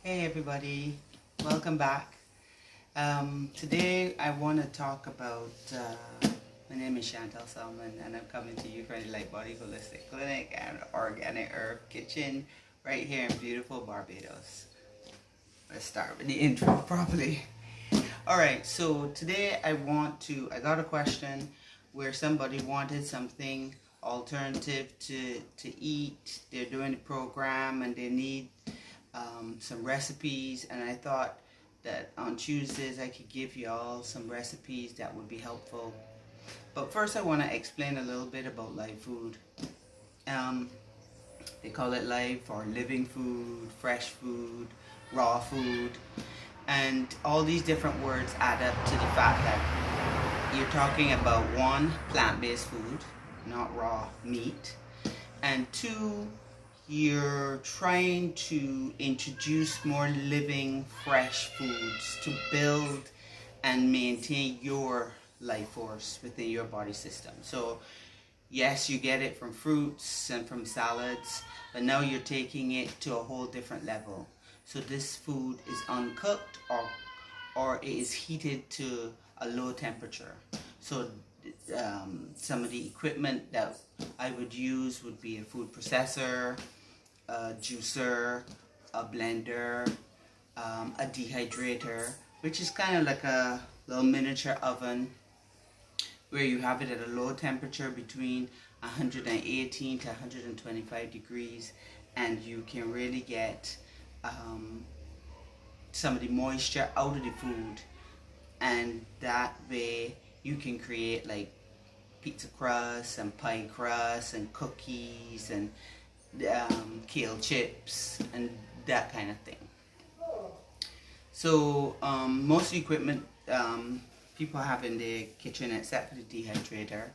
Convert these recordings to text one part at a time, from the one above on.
Hey everybody, welcome back. Today I want to talk about, my name is Chantal Salmon and I'm coming to you from the Light Body Holistic Clinic and Organic Herb Kitchen right here in beautiful Barbados. Let's start with the intro properly. Alright, so today I got a question where somebody wanted something alternative to eat. They're doing the program and they need some recipes, and I thought that on Tuesdays I could give you all some recipes that would be helpful. But first I want to explain a little bit about live food. They call it live or living food, fresh food, raw food, and all these different words add up to the fact that you're talking about one, plant-based food, not raw meat, and two, you're trying to introduce more living, fresh foods to build and maintain your life force within your body system. So yes, you get it from fruits and from salads, but now you're taking it to a whole different level. So this food is uncooked or it is heated to a low temperature. So some of the equipment that I would use would be a food processor, a juicer, a blender, a dehydrator, which is kind of like a little miniature oven where you have it at a low temperature between 118 to 125 degrees, and you can really get some of the moisture out of the food, and that way you can create like pizza crust and pie crust and cookies and kale chips and that kind of thing. So most equipment people have in their kitchen except for the dehydrator,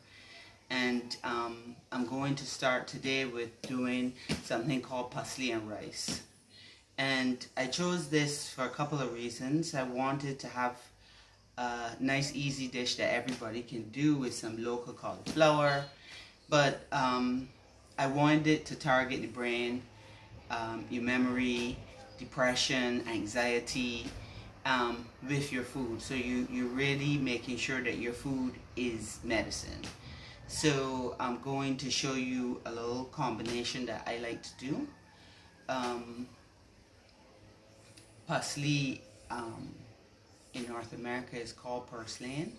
and I'm going to start today with doing something called Pussley and rice. And I chose this for a couple of reasons. I wanted to have a nice easy dish that everybody can do with some local cauliflower, but I wanted it to target the brain, your memory, depression, anxiety, with your food. So you're really making sure that your food is medicine. So I'm going to show you a little combination that I like to do. Parsley in North America is called purslane.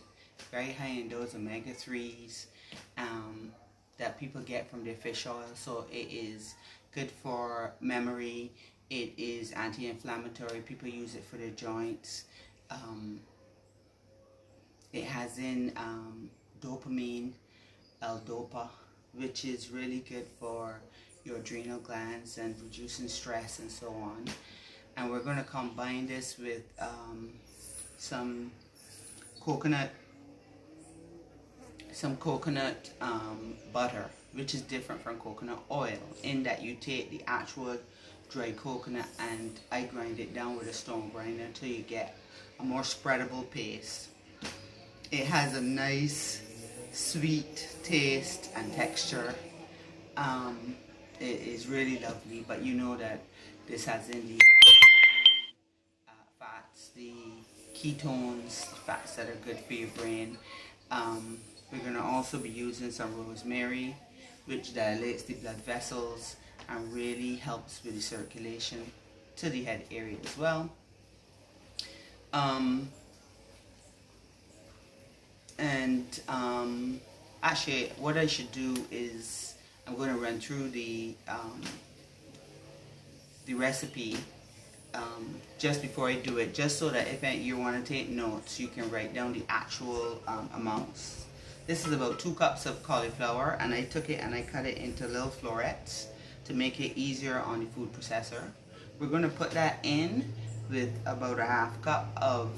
Very high in those omega-3s that people get from their fish oil. So it is good for memory. It is anti-inflammatory. People use it for their joints. It has in dopamine, L-Dopa, which is really good for your adrenal glands and reducing stress and so on. And we're going to combine this with some coconut butter, which is different from coconut oil in that you take the actual dry coconut and I grind it down with a stone grinder until you get a more spreadable paste. It has a nice sweet taste and texture. It is really lovely, but you know that this has in the fats, the ketones, fats that are good for your brain. We're going to also be using some rosemary, which dilates the blood vessels and really helps with the circulation to the head area as well. Actually, what I should do is I'm going to run through the recipe just before I do it, just so that if you want to take notes, you can write down the actual amounts. This is about 2 cups of cauliflower, and I took it and I cut it into little florets to make it easier on the food processor. We're going to put that in with about a half cup of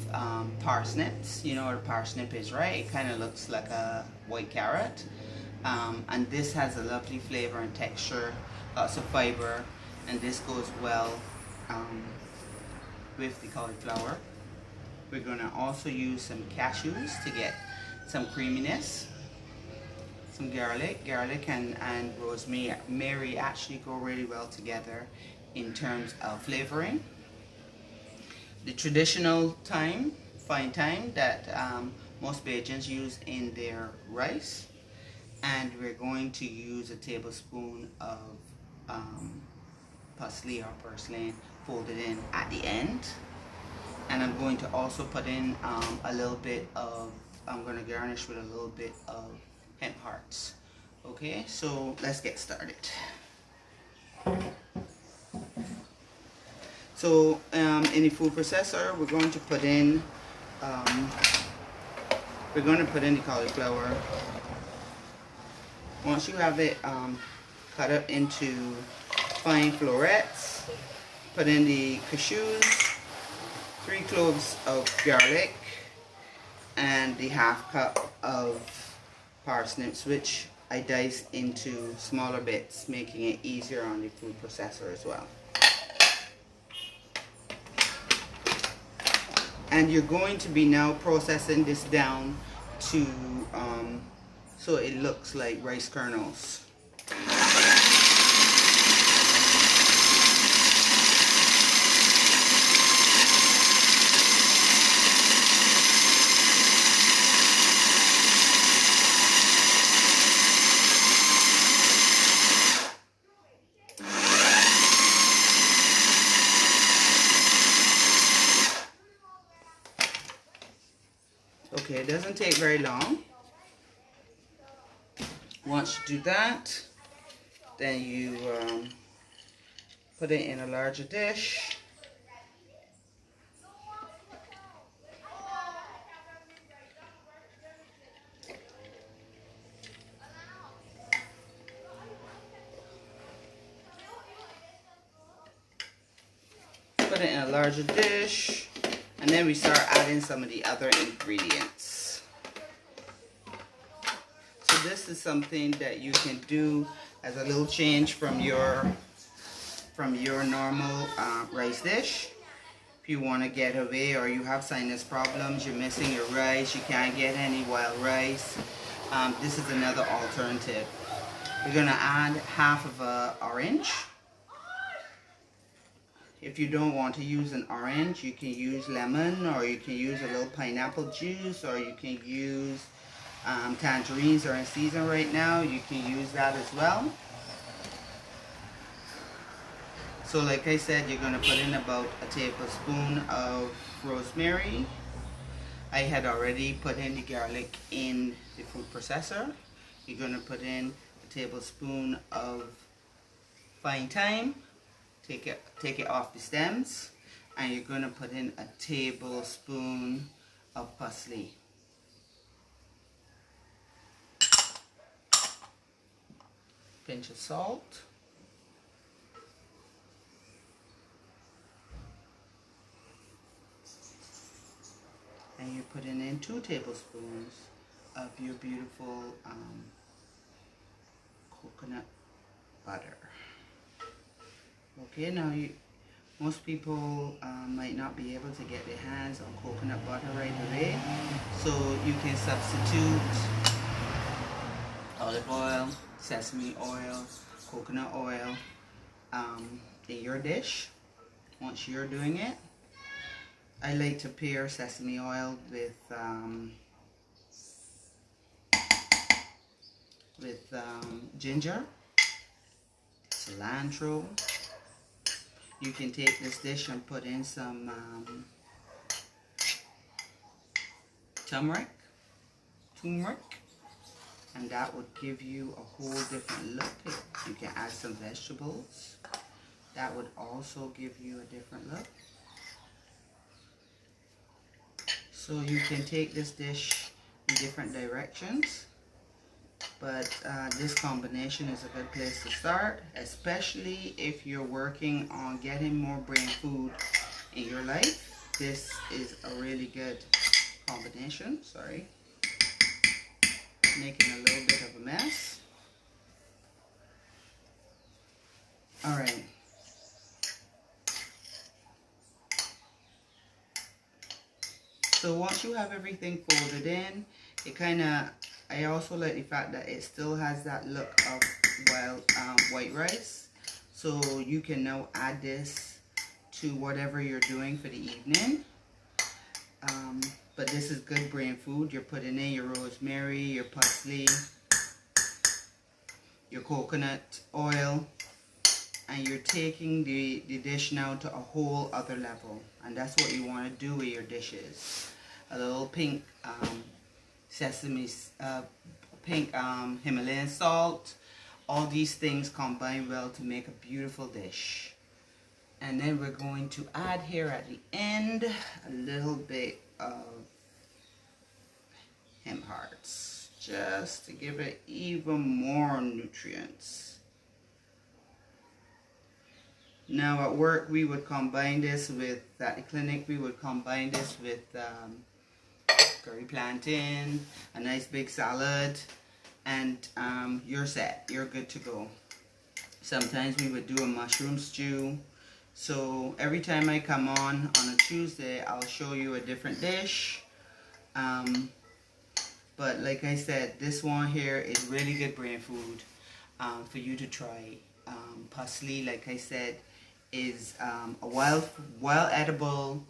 parsnips. You know what a parsnip is, right? It kind of looks like a white carrot. And this has a lovely flavor and texture, lots of fiber, and this goes well with the cauliflower. We're going to also use some cashews to get some creaminess. Some garlic and rosemary actually go really well together in terms of flavoring. the traditional thyme, fine thyme that most Bajans use in their rice. And we're going to use a tablespoon of parsley or purslane folded in at the end. And I'm going to also put in a little bit of, I'm going to garnish with a little bit of hemp hearts. Okay, so let's get started. So in the food processor, we're going to put in the cauliflower. Once you have it cut up into fine florets, put in the cashews, 3 cloves of garlic, and the half cup of parsnips, which I dice into smaller bits, making it easier on the food processor as well. And you're going to be now processing this down to so it looks like rice kernels. Okay, it doesn't take very long. Once you do that, then you put it in a larger dish. Put it in a larger dish, and then we start adding some of the other ingredients. So this is something that you can do as a little change from your normal rice dish. If you want to get away, or you have sinus problems, you're missing your rice, you can't get any wild rice, this is another alternative. We're going to add half of an orange. If you don't want to use an orange, you can use lemon, or you can use a little pineapple juice, or you can use tangerines are in season right now. You can use that as well. So like I said, you're going to put in about a tablespoon of rosemary. I had already put in the garlic in the food processor. You're going to put in a tablespoon of fine thyme. Take it off the stems, and you're going to put in a tablespoon of parsley. Pinch of salt. And you're putting in 2 tablespoons of your beautiful coconut butter. Okay, now most people might not be able to get their hands on coconut butter right away, so you can substitute olive oil, sesame oil, coconut oil in your dish once you're doing it. I like to pair sesame oil with ginger, cilantro. You can take this dish and put in some turmeric, and that would give you a whole different look. You can add some vegetables. That would also give you a different look. So you can take this dish in different directions, but this combination is a good place to start, especially if you're working on getting more brain food in your life. This is a really good combination. Sorry, making a little bit of a mess. All right. So once you have everything folded in, it kind of, I also like the fact that it still has that look of white rice. So you can now add this to whatever you're doing for the evening. But this is good brain food. You're putting in your rosemary, your parsley, your coconut oil, and you're taking the dish now to a whole other level. And that's what you want to do with your dishes. A little pink sesame, pink Himalayan salt. All these things combine well to make a beautiful dish. And then we're going to add here at the end a little bit of hemp hearts, just to give it even more nutrients. Now at work we would combine this with, at the clinic we would combine this with curry plantain, a nice big salad, and you're set, you're good to go. Sometimes we would do a mushroom stew. So every time I come on a Tuesday, I'll show you a different dish. But like I said, this one here is really good brain food for you to try. Parsley, like I said, is a wild edible,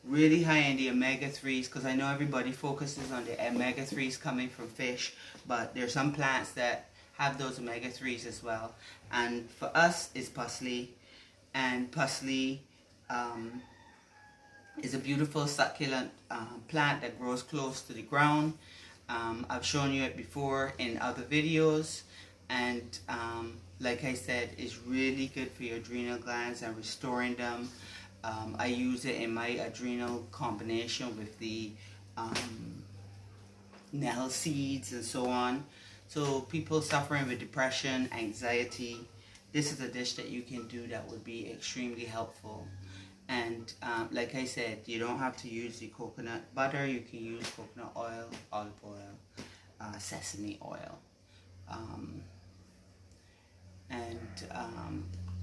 really high in the omega-3s, because I know everybody focuses on the omega-3s coming from fish, but there's some plants that have those omega-3s as well. And for us, it's parsley. And parsley is a beautiful succulent plant that grows close to the ground. I've shown you it before in other videos, and like I said, it's really good for your adrenal glands and restoring them. I use it in my adrenal combination with the nettle seeds and so on. So people suffering with depression, anxiety, this is a dish that you can do that would be extremely helpful. And like I said, you don't have to use the coconut butter. You can use coconut oil, olive oil, sesame oil, and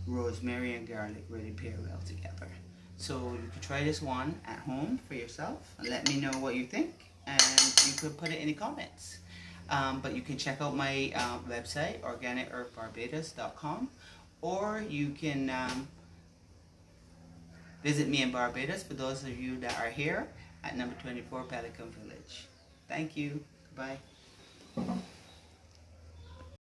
rosemary and garlic really pair well together. So you can try this one at home for yourself and let me know what you think, and you could put it in the comments. But you can check out my website, organichearthbarbados.com, or you can visit me in Barbados for those of you that are here at number 24 Pelican Village. Thank you. Bye.